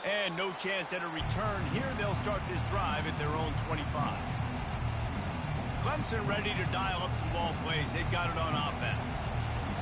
And no chance at a return here. They'll start this drive at their own 25. Clemson ready to dial up some ball plays. They've got it on offense.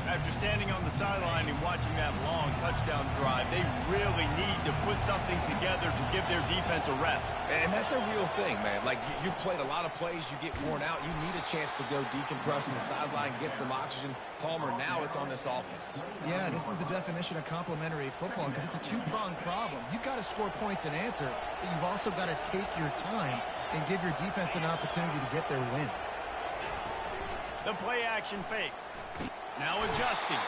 After standing on the sideline and watching that long touchdown drive, they really need to put something together to give their defense a rest. And that's a real thing, man. Like, you've played a lot of plays, you get worn out, you need a chance to go decompress on the sideline, get some oxygen. Palmer, now it's on this offense. Yeah, this is the definition of complementary football because it's a two-pronged problem. You've got to score points and answer, but you've also got to take your time and give your defense an opportunity to get their win. The play-action fake. Now adjusting.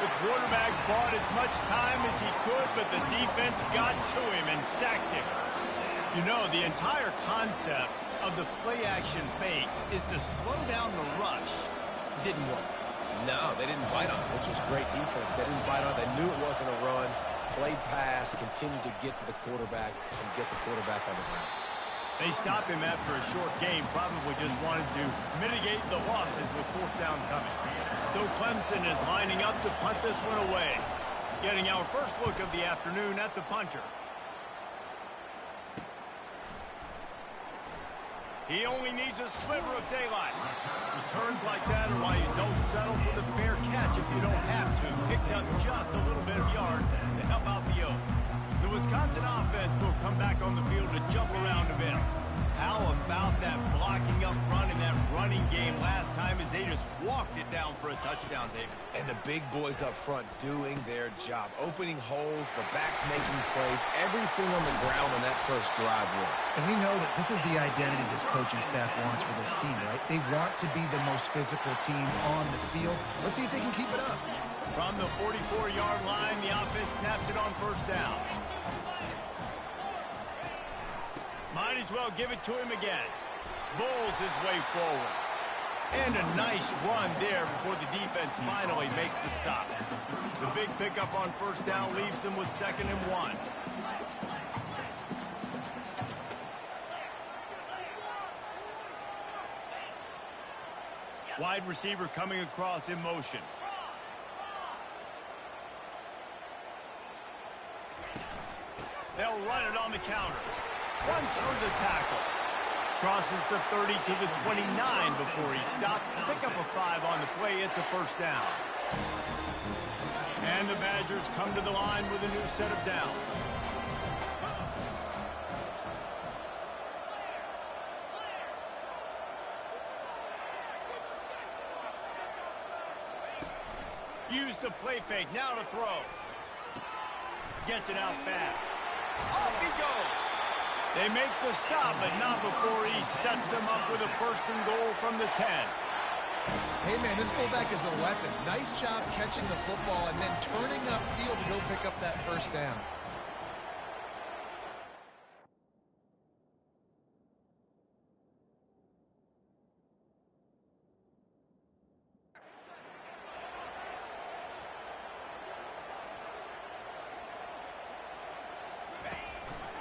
The quarterback bought as much time as he could, but the defense got to him and sacked him. You know, the entire concept of the play-action fake is to slow down the rush. Didn't work. No, they didn't bite on it, which was great defense. They didn't bite on it. They knew it wasn't a run. Played pass, continued to get to the quarterback and get the quarterback on the ground. They stopped him after a short game, probably just wanted to mitigate the losses with fourth down coming. So Clemson is lining up to punt this one away. Getting our first look of the afternoon at the punter. He only needs a sliver of daylight. Returns like that are why you don't settle for the fair catch if you don't have to. Picks up just a little bit of yards to help out the Oak. The Wisconsin offense will come back on the field to jump around a bit. How about that blocking up front in that running game last time as they just walked it down for a touchdown, David? And the big boys up front doing their job. Opening holes, the backs making plays, everything on the ground on that first drive worked. And we know that this is the identity this coaching staff wants for this team, right? They want to be the most physical team on the field. Let's see if they can keep it up. From the 44-yard line, the offense snaps it on first down. Might as well give it to him again. Bowls his way forward. And a nice run there before the defense finally makes the stop. The big pickup on first down leaves them with 2nd and 1. Wide receiver coming across in motion. They'll run it on the counter. Runs through the tackle. Crosses the 30 to the 29 before he stops. Pick up a 5 on the play. It's a first down. And the Badgers come to the line with a new set of downs. Use the play fake. Now to throw. Gets it out fast. Off he goes. They make the stop, but not before he sets them up with a 1st and goal from the 10. Hey, man, this fullback is a weapon. Nice job catching the football and then turning upfield to go pick up that first down.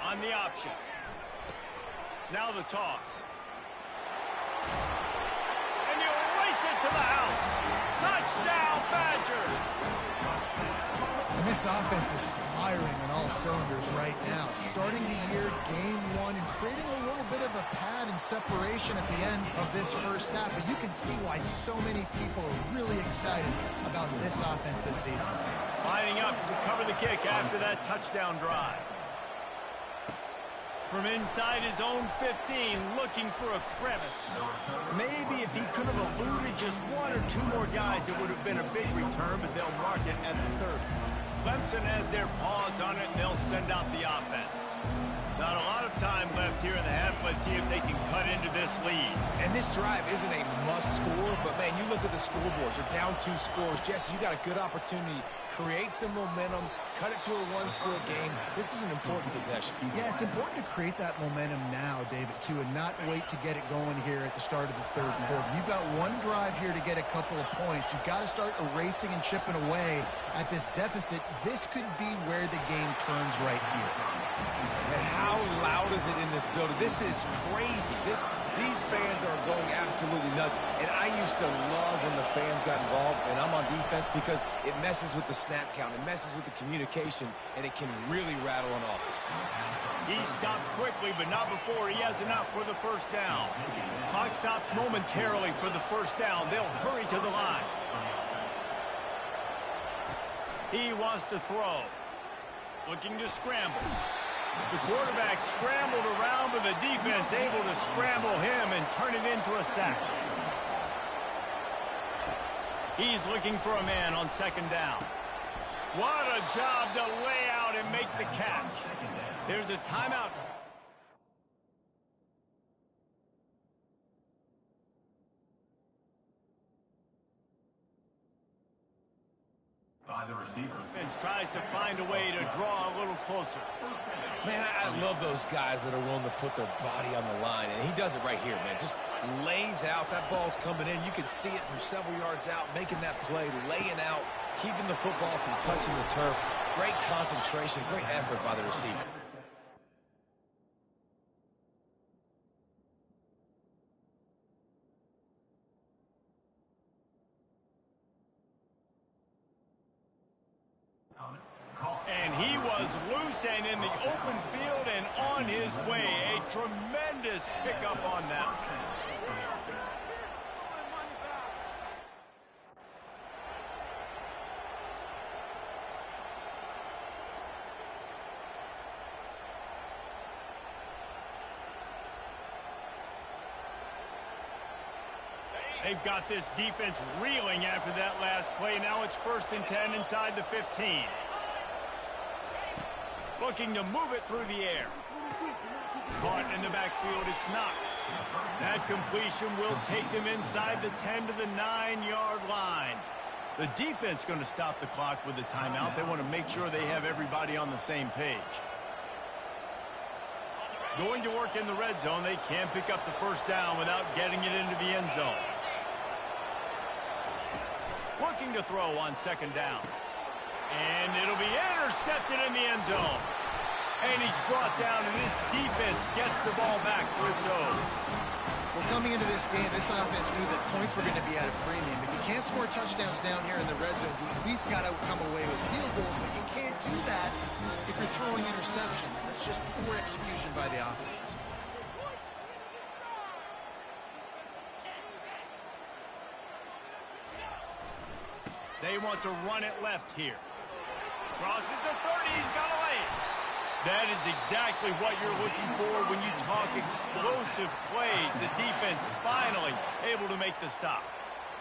On the option. Now the toss. And you race it to the house. Touchdown, Badgers! And this offense is firing on all cylinders right now. Starting the year, game 1, and creating a little bit of a pad and separation at the end of this first half. But you can see why so many people are really excited about this offense this season. Lining up to cover the kick after that touchdown drive. From inside his own 15, looking for a crevice. Maybe if he could have eluded just 1 or 2 more guys, it would have been a big return, but they'll mark it at the 30. Clemson has their paws on it, and they'll send out the offense. Not a lot of time left here in the half. Let's see if they can cut into this lead. And this drive isn't a must score, but, man, you look at the scoreboard. You're down 2 scores. Jesse, you got a good opportunity. Create some momentum. Cut it to a 1-score game. This is an important possession. Yeah, it's important to create that momentum now, David, too, and not wait to get it going here at the start of the 3rd quarter. You've got 1 drive here to get a couple of points. You've got to start erasing and chipping away at this deficit. This could be where the game turns right here. And how loud is it in this building? This is crazy. These fans are going absolutely nuts. And I used to love when the fans got involved, and I'm on defense because it messes with the snap count. It messes with the communication, and it can really rattle an offense. He stopped quickly, but not before he has enough for the first down. Clock stops momentarily for the first down. They'll hurry to the line. He wants to throw. Looking to scramble. The quarterback scrambled around, but the defense able to scramble him and turn it into a sack. He's looking for a man on second down. What a job to lay out and make the catch. There's a timeout. By the receiver. Defense tries to find a way to draw a little closer. Man, I love those guys that are willing to put their body on the line, and he does it right here, man. Just lays out. That ball's coming in. You can see it from several yards out, making that play, laying out, keeping the football from touching the turf. Great concentration, great effort by the receiver. And he was loose and in the open field and on his way. A tremendous pickup on that. They've got this defense reeling after that last play. Now it's 1st and 10 inside the 15. Looking to move it through the air. Caught in the backfield, it's Knox. That completion will take them inside the 10 to the 9-yard line. The defense going to stop the clock with a timeout. They want to make sure they have everybody on the same page. Going to work in the red zone. They can't pick up the first down without getting it into the end zone. Looking to throw on second down. And it'll be intercepted in the end zone. And he's brought down, and this defense gets the ball back for its own. Well, coming into this game, this offense knew that points were going to be at a premium. If you can't score touchdowns down here in the red zone, you at least got to come away with field goals, but you can't do that if you're throwing interceptions. That's just poor execution by the offense. They want to run it left here. Crosses the 30, he's got to lay it. That is exactly what you're looking for when you talk explosive plays. The defense finally able to make the stop.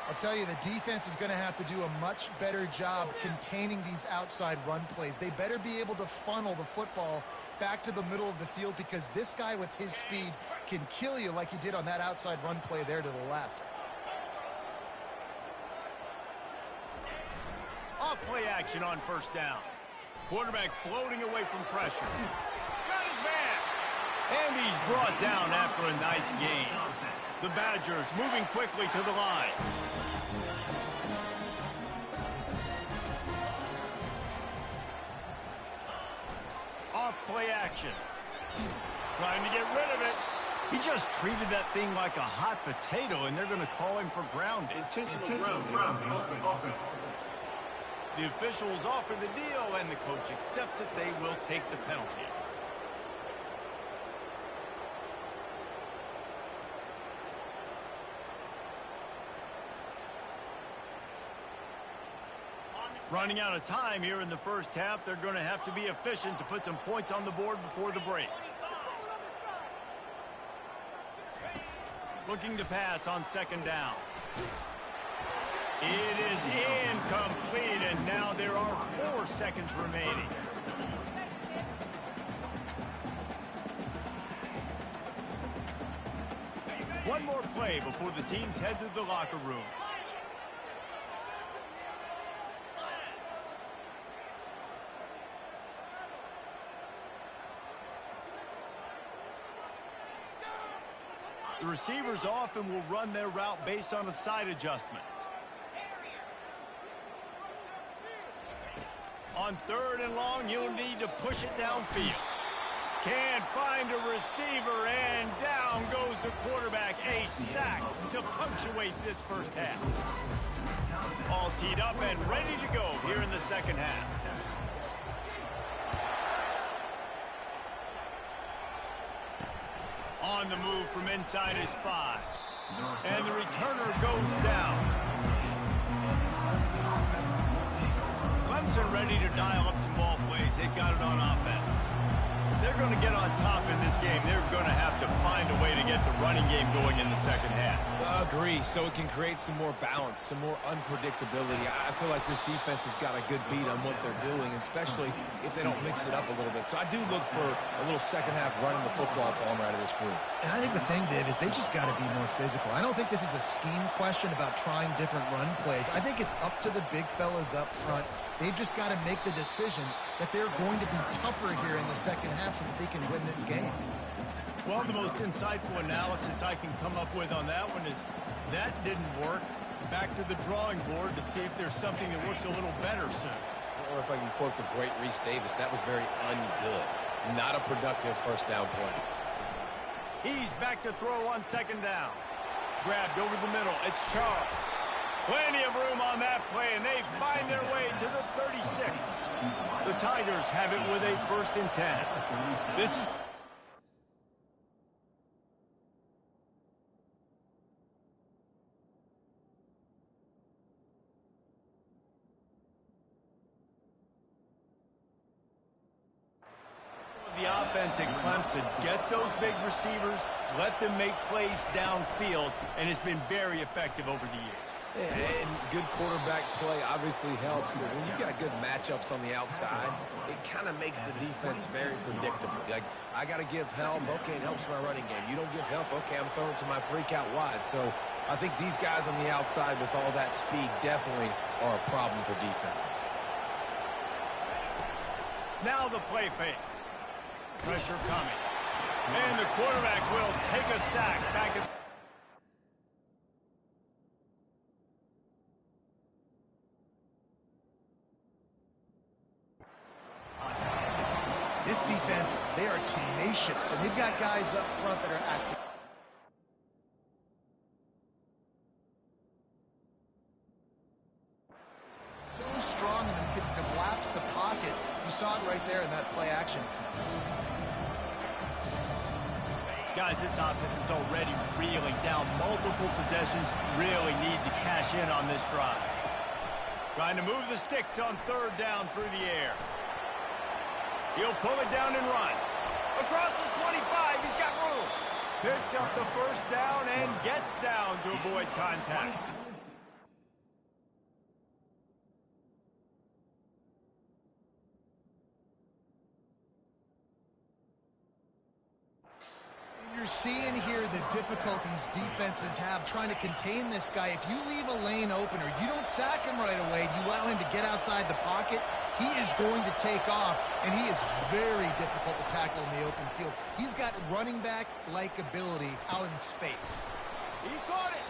I'll tell you, the defense is going to have to do a much better job containing these outside run plays. They better be able to funnel the football back to the middle of the field because this guy with his speed can kill you like he did on that outside run play there to the left. Off play action on first down. Quarterback floating away from pressure. Got his man. And he's brought down after a nice gain. The Badgers moving quickly to the line. Off play action. Trying to get rid of it. He just treated that thing like a hot potato, and they're going to call him for grounding. Intentional ground. The officials offer the deal, and the coach accepts it. They will take the penalty. Running out of time here in the first half. They're going to have to be efficient to put some points on the board before the break. Looking to pass on second down. It is incomplete, and now there are 4 seconds remaining. One more play before the teams head to the locker rooms. The receivers often will run their route based on a side adjustment. On 3rd and long, you'll need to push it downfield. Can't find a receiver, and down goes the quarterback. A sack to punctuate this first half. All teed up and ready to go here in the second half. On the move from inside his 5. And the returner goes down. Clemson ready to dial up some ball plays. They've got it on offense. If they're going to get on top in this game, they're going to have to find a way to get the running game going in the second half. Agree, so it can create some more balance, some more unpredictability. I feel like this defense has got a good beat on what they're doing, especially if they don't mix it up a little bit. So I do look for a little second half running the football palmer out of this group. And I think the thing, Dave, is they just got to be more physical. I don't think this is a scheme question about trying different run plays. I think it's up to the big fellas up front. They've just got to make the decision that they're going to be tougher here in the second half so that they can win this game. Well, the most insightful analysis I can come up with on that one is that didn't work. Back to the drawing board to see if there's something that works a little better soon. Or if I can quote the great Reese Davis, that was very ungood. Not a productive first down play. He's back to throw on second down. Grabbed over the middle. It's Charles. Plenty of room on that play, and they find their way to the 36. The Tigers have it with a 1st and 10. This is... the offense in Clemson. Get those big receivers, let them make plays downfield, and it's been very effective over the years. And good quarterback play obviously helps, but when you got good matchups on the outside, it kind of makes the defense very predictable. Like, I got to give help. Okay, it helps my running game. You don't give help. Okay, I'm throwing it to my freak out wide. So I think these guys on the outside with all that speed definitely are a problem for defenses. Now the play fake. Pressure coming. And the quarterback will take a sack back at... This defense, they are tenacious, and they've got guys up front that are active. So strong and can collapse the pocket. You saw it right there in that play action. Guys, this offense is already reeling down multiple possessions. Really need to cash in on this drive. Trying to move the sticks on 3rd down through the air. He'll pull it down and run. Across the 25, he's got room. Picks up the 1st down and gets down to avoid contact. You're seeing here the difficulties defenses have trying to contain this guy. If you leave a lane open or you don't sack him right away, you allow him to get outside the pocket, he is going to take off, and he is very difficult to tackle in the open field. He's got running back-like ability out in space. He caught it.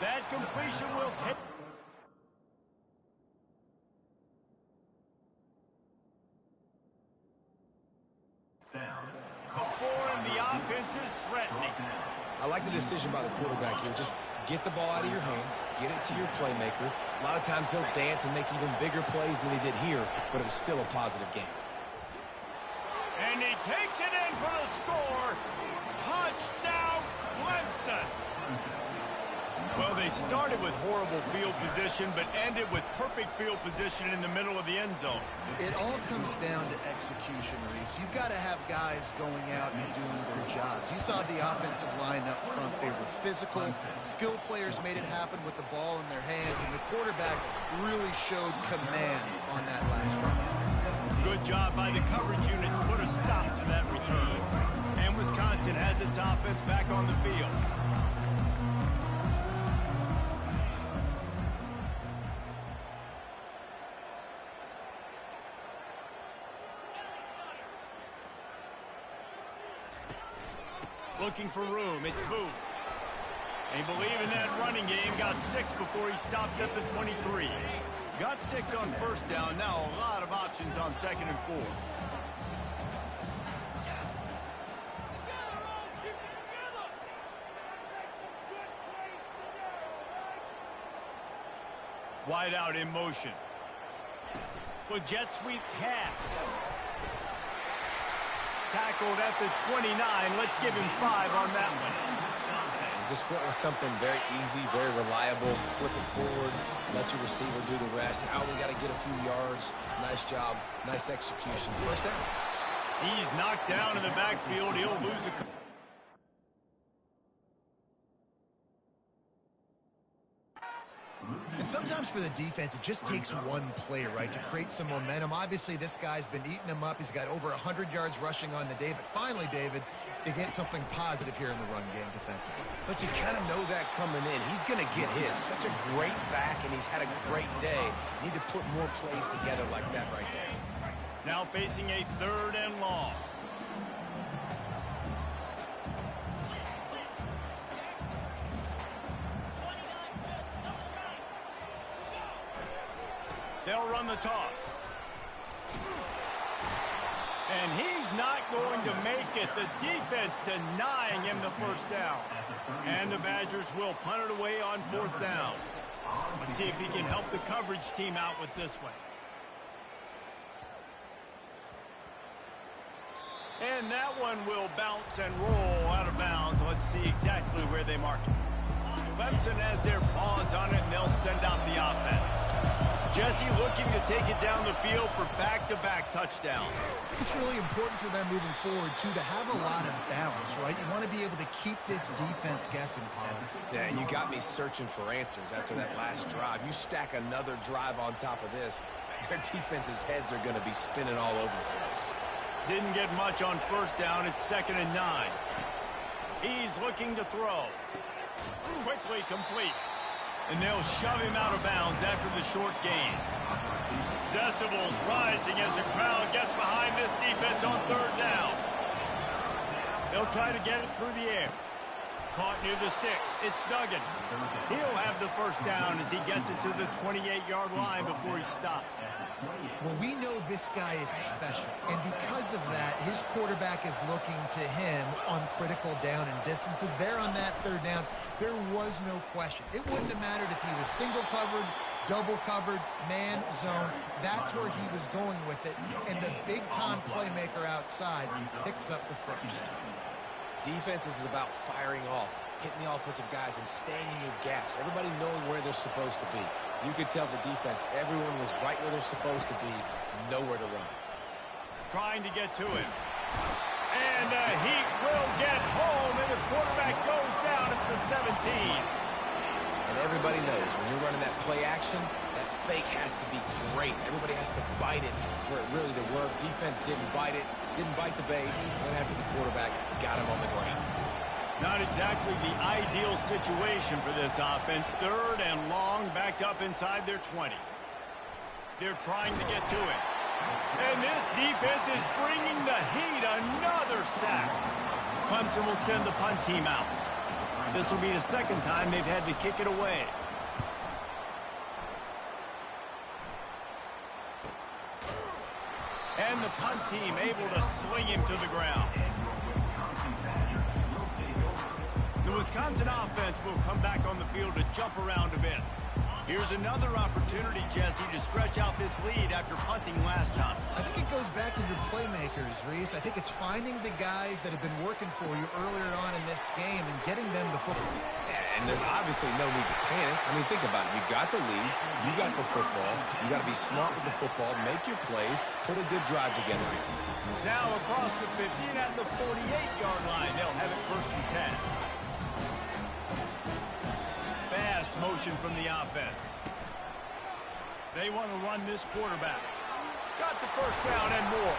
That completion will take... Before him, the offense is threatening. I like the decision by the quarterback here. Just get the ball out of your hands, get it to your playmaker. A lot of times he'll dance and make even bigger plays than he did here, but it was still a positive game. And he takes it in for the score. Touchdown, Clemson. Well, they started with horrible field position, but ended with perfect field position in the middle of the end zone. It all comes down to execution, Reese. You've got to have guys going out and doing their jobs. You saw the offensive line up front. They were physical. Skill players made it happen with the ball in their hands, and the quarterback really showed command on that last drive. Good job by the coverage unit to put a stop to that return. And Wisconsin has its offense back on the field. Looking for room, it's Booth. They believe in that running game, got 6 before he stopped at the 23. Got 6 on 1st down, now a lot of options on 2nd and 4. Wide out in motion. For jet sweep pass. Tackled at the 29. Let's give him 5 on that one. And just went with something very easy, very reliable. Flip it forward. Let your receiver do the rest. I only got to get a few yards. Nice job. Nice execution. First down. He's knocked down in the backfield. He'll lose a... And sometimes for the defense, it just takes one play, right, to create some momentum. Obviously, this guy's been eating them up. He's got over 100 yards rushing on the day. But finally, David, they get something positive here in the run game defensively. But you kind of know that coming in. He's going to get his. Such a great back, and he's had a great day. Need to put more plays together like that right there. Now facing a 3rd and long. They'll run the toss. And he's not going to make it. The defense denying him the first down. And the Badgers will punt it away on 4th down. Let's see if he can help the coverage team out with this one. And that one will bounce and roll out of bounds. Let's see exactly where they mark it. Clemson has their paws on it, and they'll send out the offense. Jesse looking to take it down the field for back-to-back touchdowns. It's really important for them moving forward, too, to have a lot of bounce, right? You want to be able to keep this defense guessing, Paul. Yeah, and you got me searching for answers after that last drive. You stack another drive on top of this, their defense's heads are going to be spinning all over the place. Didn't get much on 1st down. It's 2nd and 9. He's looking to throw. Quickly complete. And they'll shove him out of bounds after the short gain. Decibels rising as the crowd gets behind this defense on 3rd down. They'll try to get it through the air. Caught near the sticks. It's Duggan. He'll have the first down as he gets it to the 28-yard line before he stopped. Well, we know this guy is special, and because of that, his quarterback is looking to him on critical down and distances. There on that 3rd down, there was no question. It wouldn't have mattered if he was single covered, double covered, man, zone. That's where he was going with it, and the big-time playmaker outside picks up the first. Defense is about firing off, hitting the offensive guys, and staying in your gaps. Everybody knowing where they're supposed to be. You could tell the defense, everyone was right where they're supposed to be, nowhere to run. Trying to get to him. And the Heat will get home, and the quarterback goes down at the 17. And everybody knows when you're running that play action, that fake has to be great. Everybody has to bite it for it really to work. Defense didn't bite it, didn't bite the bait. Went after the quarterback, got him on the ground. Not exactly the ideal situation for this offense. 3rd and long, backed up inside their 20. They're trying to get to it. And this defense is bringing the Heat another sack. Clemson will send the punt team out. This will be the 2nd time they've had to kick it away. And the punt team able to swing him to the ground. The Wisconsin offense will come back on the field to jump around a bit. Here's another opportunity, Jesse, to stretch out this lead after punting last time. I think it goes back to your playmakers, Reese. I think it's finding the guys that have been working for you earlier on in this game and getting them the football. Yeah, and there's obviously no need to panic. I mean, think about it. You got the lead. You got the football. You got to be smart with the football, make your plays, put a good drive together here. Now across the 50 and at the 48-yard line, they'll have it 1st and 10. Fast motion from the offense. They want to run this quarterback. Got the first down and more.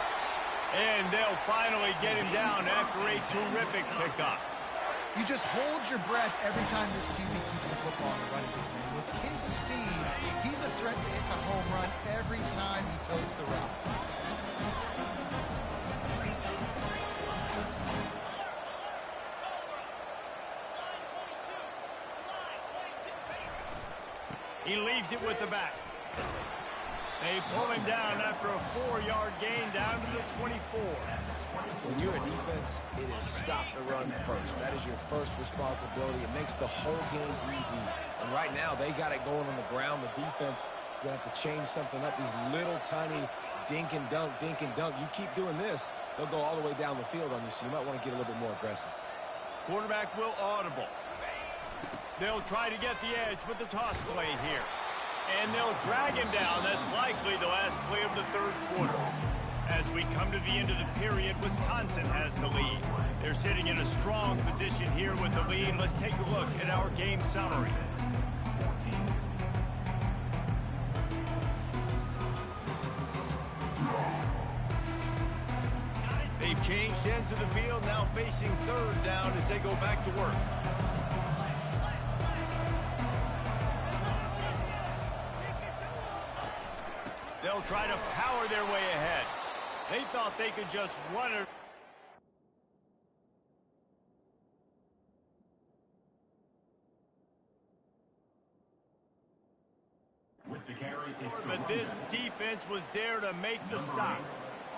And they'll finally get him down after a terrific pickup. You just hold your breath every time this QB keeps the football in the running game. And with his speed, he's a threat to hit the home run every time he totes the rock. He leaves it with the back. They pull him down after a 4-yard gain down to the 24. When you're a defense, it is stop the run first. That is your first responsibility. It makes the whole game easy. And right now, they got it going on the ground. The defense is going to have to change something up. These little tiny dink and dunk, dink and dunk. You keep doing this, they'll go all the way down the field on you, so you might want to get a little bit more aggressive. Quarterback will audible. They'll try to get the edge with the toss play here. And they'll drag him down. That's likely the last play of the third quarter. As we come to the end of the period, Wisconsin has the lead. They're sitting in a strong position here with the lead. Let's take a look at our game summary. They've changed ends of the field, now facing third down as they go back to work. They'll try to power their way ahead. They thought they could just run it. But this defense was there to make the stop.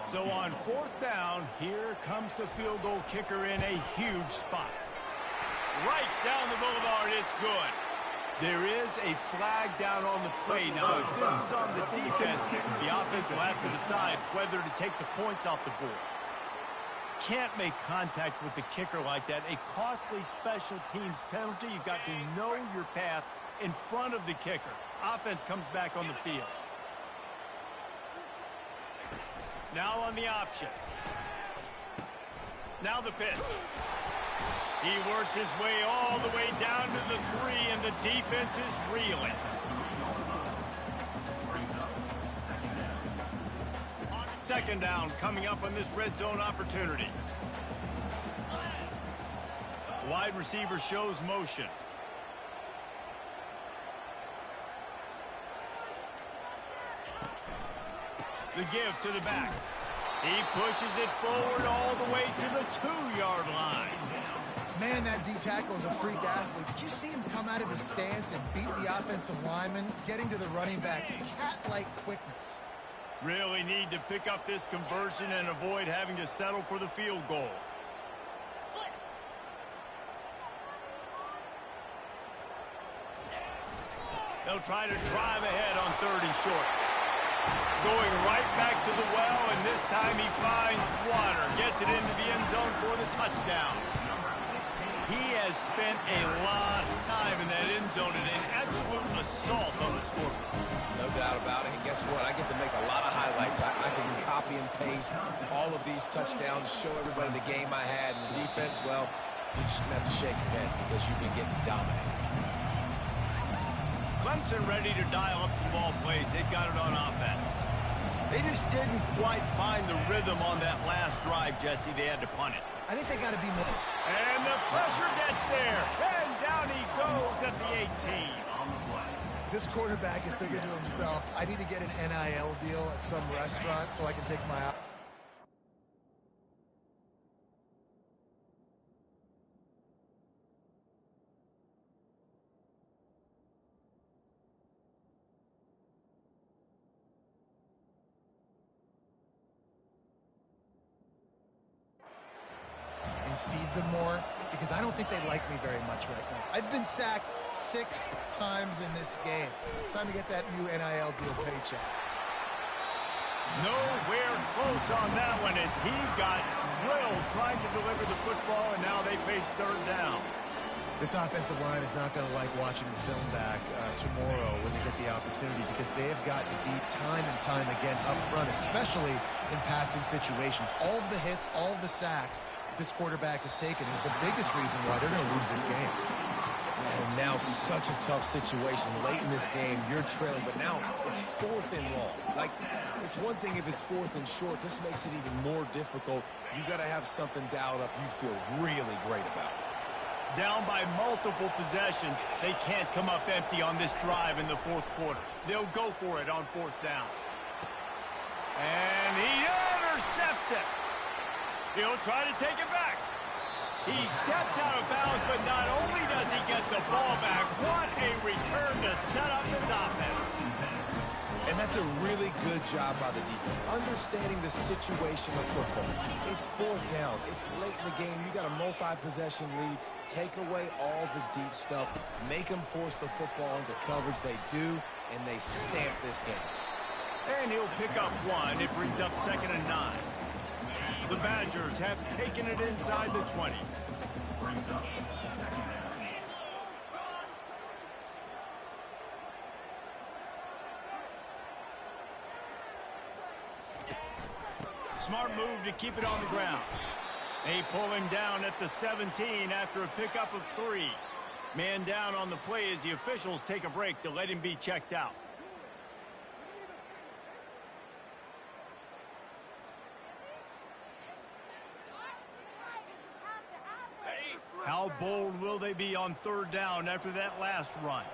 So on fourth down, here comes the field goal kicker in a huge spot. Right down the boulevard, it's good. There is a flag down on the play. Now, if this is on the defense, the offense will have to decide whether to take the points off the board. Can't make contact with the kicker like that. A costly special teams penalty. You've got to know your path in front of the kicker. Offense comes back on the field. Now on the option. Now the pitch. He works his way all the way down to the 3, and the defense is reeling. Second down coming up on this red zone opportunity. Wide receiver shows motion. The give to the back. He pushes it forward all the way to the 2-yard line. Man, that D-tackle is a freak athlete. Did you see him come out of his stance and beat the offensive lineman, getting to the running back? Cat-like quickness. Really need to pick up this conversion and avoid having to settle for the field goal. They'll try to drive ahead on 3rd and short. Going right back to the well, and this time he finds water. Gets it into the end zone for the touchdown. He has spent a lot of time in that end zone and an absolute assault on the scoreboard. No doubt about it. And guess what? I get to make a lot of highlights. I can copy and paste all of these touchdowns, show everybody the game I had. And the defense, well, you're just going to have to shake your head because you've been getting dominated. Clemson ready to dial up some ball plays. They've got it on offense. They just didn't quite find the rhythm on that last drive, Jesse. They had to punt it. I think they got to be more. And the pressure gets there. And down he goes at the 18. This quarterback is thinking to himself, I need to get an NIL deal at some restaurant so I can take my... feed them more, because I don't think they like me very much right now. I've been sacked 6 times in this game. It's time to get that new NIL deal paycheck. Nowhere close on that one as he got drilled trying to deliver the football, and now they face 3rd down. This offensive line is not going to like watching the film back tomorrow when they get the opportunity, because they have gotten beat time and time again up front, especially in passing situations. All of the hits, all of the sacks this quarterback has taken is the biggest reason why they're going to lose this game. And now such a tough situation. Late in this game, you're trailing, but now it's 4th and long. Like, it's one thing if it's 4th and short. This makes it even more difficult. You got to have something dialed up you feel really great about. Down by multiple possessions, they can't come up empty on this drive in the 4th quarter. They'll go for it on 4th down. And he intercepts it. He'll try to take it back. He steps out of bounds, but not only does he get the ball back, what a return to set up his offense. And that's a really good job by the defense, understanding the situation of football. It's fourth down. It's late in the game. You got a multi-possession lead. Take away all the deep stuff. Make them force the football into coverage. They do, and they stamp this game. And he'll pick up one. It brings up 2nd and 9. The Badgers have taken it inside the 20. Smart move to keep it on the ground. They pull him down at the 17 after a pickup of 3. Man down on the play as the officials take a break to let him be checked out. How bold will they be on 3rd down after that last run?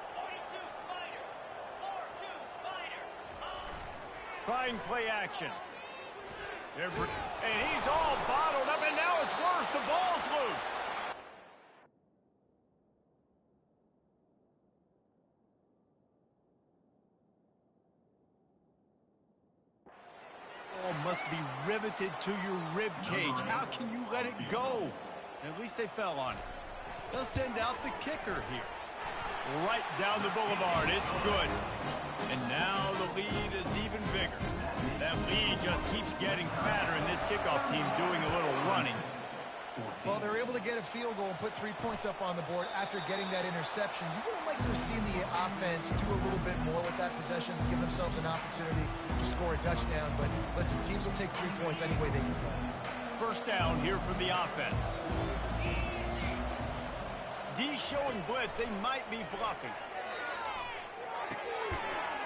Trying play action. And he's all bottled up, and now it's worse. The ball's loose. Ball must be riveted to your rib cage. How can you let it go? At least they fell on it. They'll send out the kicker here. Right down the boulevard. It's good. And now the lead is even bigger. That lead just keeps getting fatter, and this kickoff team doing a little running. Well, they're able to get a field goal and put 3 points up on the board after getting that interception. You would have liked to have seen the offense do a little bit more with that possession, give themselves an opportunity to score a touchdown. But listen, teams will take 3 points any way they can go. 1st down here for the offense. D showing blitz. They might be bluffing.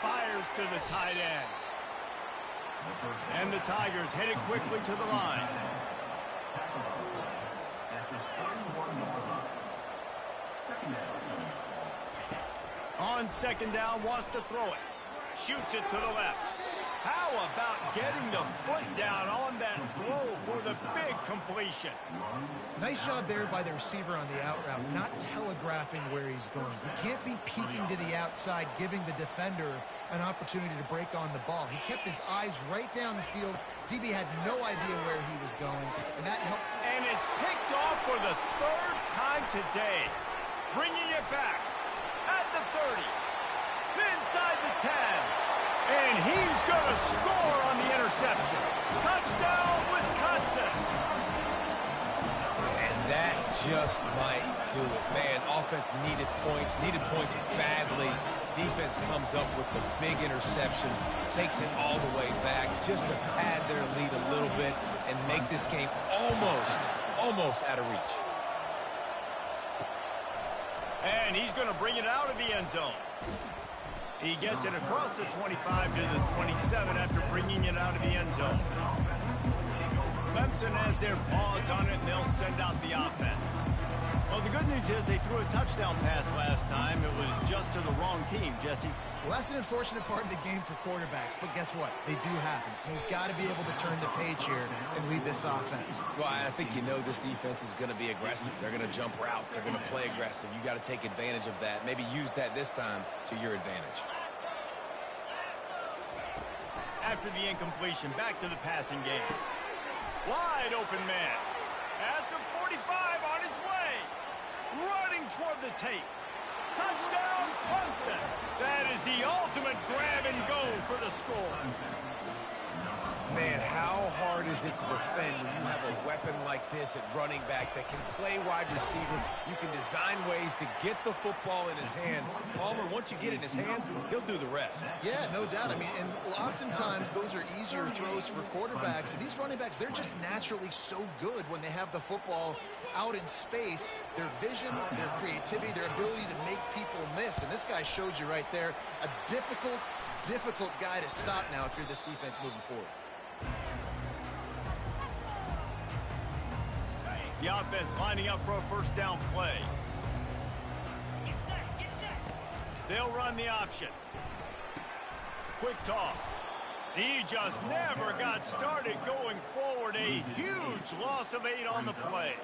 Fires to the tight end. And the Tigers headed quickly to the line. On 2nd down, wants to throw it. Shoots it to the left. How about getting the foot down on that throw for the big completion? Nice job there by the receiver on the out route, not telegraphing where he's going. He can't be peeking to the outside, giving the defender an opportunity to break on the ball. He kept his eyes right down the field. DB had no idea where he was going, and that helped. And it's picked off for the 3rd time today. Bringing it back at the 30. Inside the 10. And he's going to score on the interception. Touchdown, Wisconsin. And that just might do it. Man, offense needed points badly. Defense comes up with the big interception, takes it all the way back just to pad their lead a little bit and make this game almost out of reach. And he's going to bring it out of the end zone. He gets it across the 25 to the 27 after bringing it out of the end zone. Clemson has their paws on it, and they'll send out the offense. Well, the good news is they threw a touchdown pass last time. It was just to the wrong team, Jesse. Well, that's an unfortunate part of the game for quarterbacks, but guess what? They do happen. So you've got to be able to turn the page here and lead this offense. Well, I think you know this defense is going to be aggressive. They're going to jump routes. They're going to play aggressive. You got to take advantage of that. Maybe use that this time to your advantage. After the incompletion, back to the passing game. Wide open man. At the 45 on his way. Running toward the tape. Touchdown, Clemson. That is the ultimate grab and go for the score. Man, how hard is it to defend when you have a weapon like this at running back that can play wide receiver? You can design ways to get the football in his hand. Palmer, once you get it in his hands, he'll do the rest. Yeah, no doubt. I mean, and oftentimes those are easier throws for quarterbacks. And these running backs, they're just naturally so good when they have the football out in space. Their vision, their creativity, their ability to make people miss. And this guy showed you right there a difficult guy to stop now if you're this defense moving forward. The offense lining up for a first down play. They'll run the option. Quick toss. He just never got started going forward. A huge loss of 8 on the play.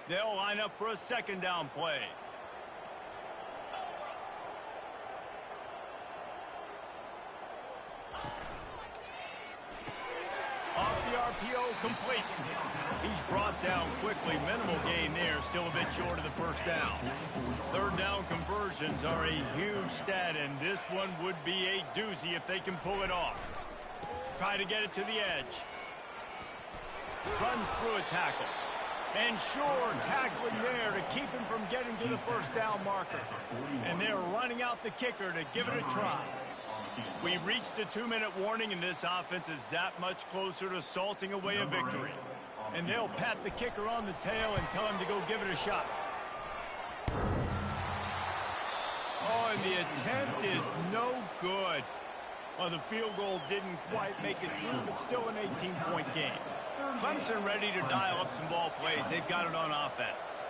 They'll line up for a second down play. RPO complete. He's brought down quickly. Minimal gain there. Still a bit short of the first down. Third down conversions are a huge stat, and this one would be a doozy if they can pull it off. Try to get it to the edge. Runs through a tackle. And sure, tackling there to keep him from getting to the first down marker. And they're running out the kicker to give it a try. We've reached the 2-minute warning, and this offense is that much closer to salting away a victory. And they'll pat the kicker on the tail and tell him to go give it a shot. Oh, and the attempt is no good. Well, the field goal didn't quite make it through, but still an 18-point game. Clemson ready to dial up some ball plays. They've got it on offense.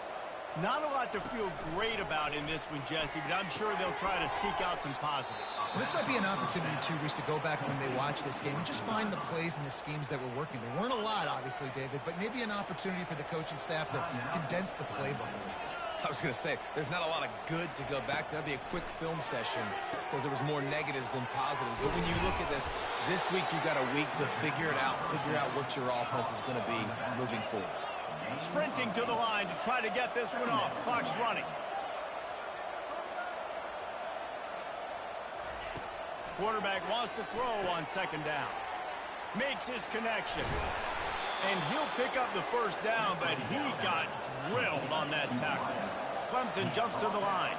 Not a lot to feel great about in this one, Jesse, but I'm sure they'll try to seek out some positives. Well, this might be an opportunity, too, Reese, to go back when they watch this game and just find the plays and the schemes that were working. There weren't a lot, obviously, David, but maybe an opportunity for the coaching staff to condense the playbook a little. I was going to say, there's not a lot of good to go back to. That'd be a quick film session because there was more negatives than positives. But when you look at this week you got a week to figure it out, figure out what your offense is going to be moving forward. Sprinting to the line to try to get this one off. Clock's running. Quarterback wants to throw on second down. Makes his connection. And he'll pick up the first down, but he got drilled on that tackle. Clemson jumps to the line.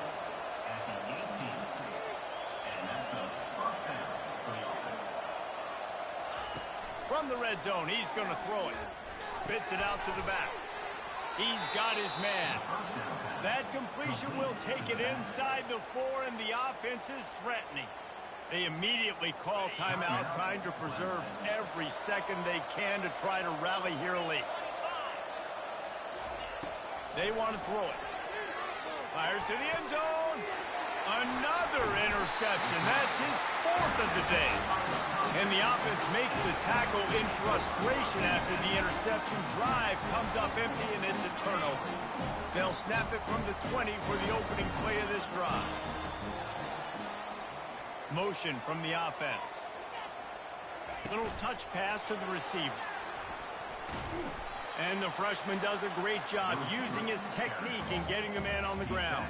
From the red zone, he's going to throw it. Spits it out to the back. He's got his man. That completion will take it inside the 4, and the offense is threatening. They immediately call timeout, trying to preserve every second they can to try to rally here late. They want to throw it. Fires to the end zone. Another interception. That's his 4th of the day. And the offense makes the tackle in frustration after the interception. Drive comes up empty, and it's a turnover. They'll snap it from the 20 for the opening play of this drive. Motion from the offense. Little touch pass to the receiver. And the freshman does a great job using his technique and getting the man on the ground.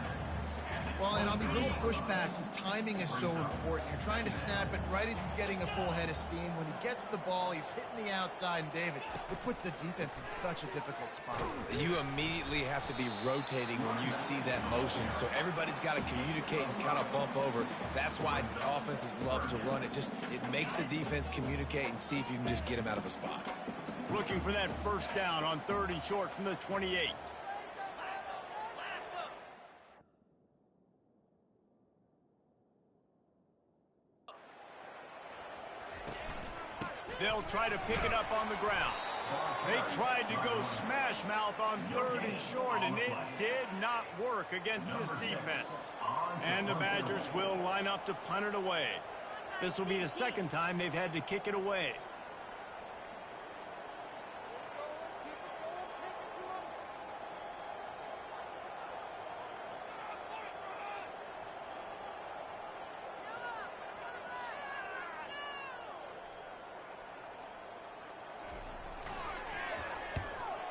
Well, and on these little push passes, timing is so important. You're trying to snap it right as he's getting a full head of steam. When he gets the ball, he's hitting the outside, and David, it puts the defense in such a difficult spot. You immediately have to be rotating when you see that motion, so everybody's got to communicate and kind of bump over. That's why offenses love to run it. It makes the defense communicate and see if you can just get him out of a spot. Looking for that first down on 3rd and short from the 28. They'll try to pick it up on the ground. They tried to go smash mouth on 3rd and short, and it did not work against this defense. And the Badgers will line up to punt it away. This will be the second time they've had to kick it away.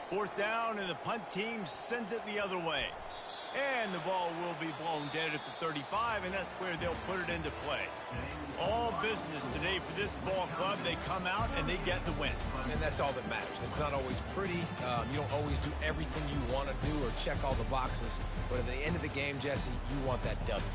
Fourth down, and the punt team sends it the other way. And the ball will be blown dead at the 35, and that's where they'll put it into play. All business today for this ball club. They come out, and they get the win. And that's all that matters. It's not always pretty. You don't always do everything you want to do or check all the boxes. But at the end of the game, Jesse, you want that W.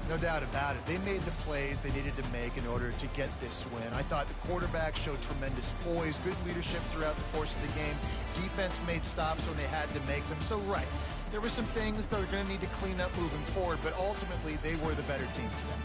No doubt about it. They made the plays they needed to make in order to get this win. I thought the quarterback showed tremendous poise, good leadership throughout the course of the game. Defense made stops when they had to make them. So, right, there were some things they're going to need to clean up moving forward, but ultimately they were the better team today.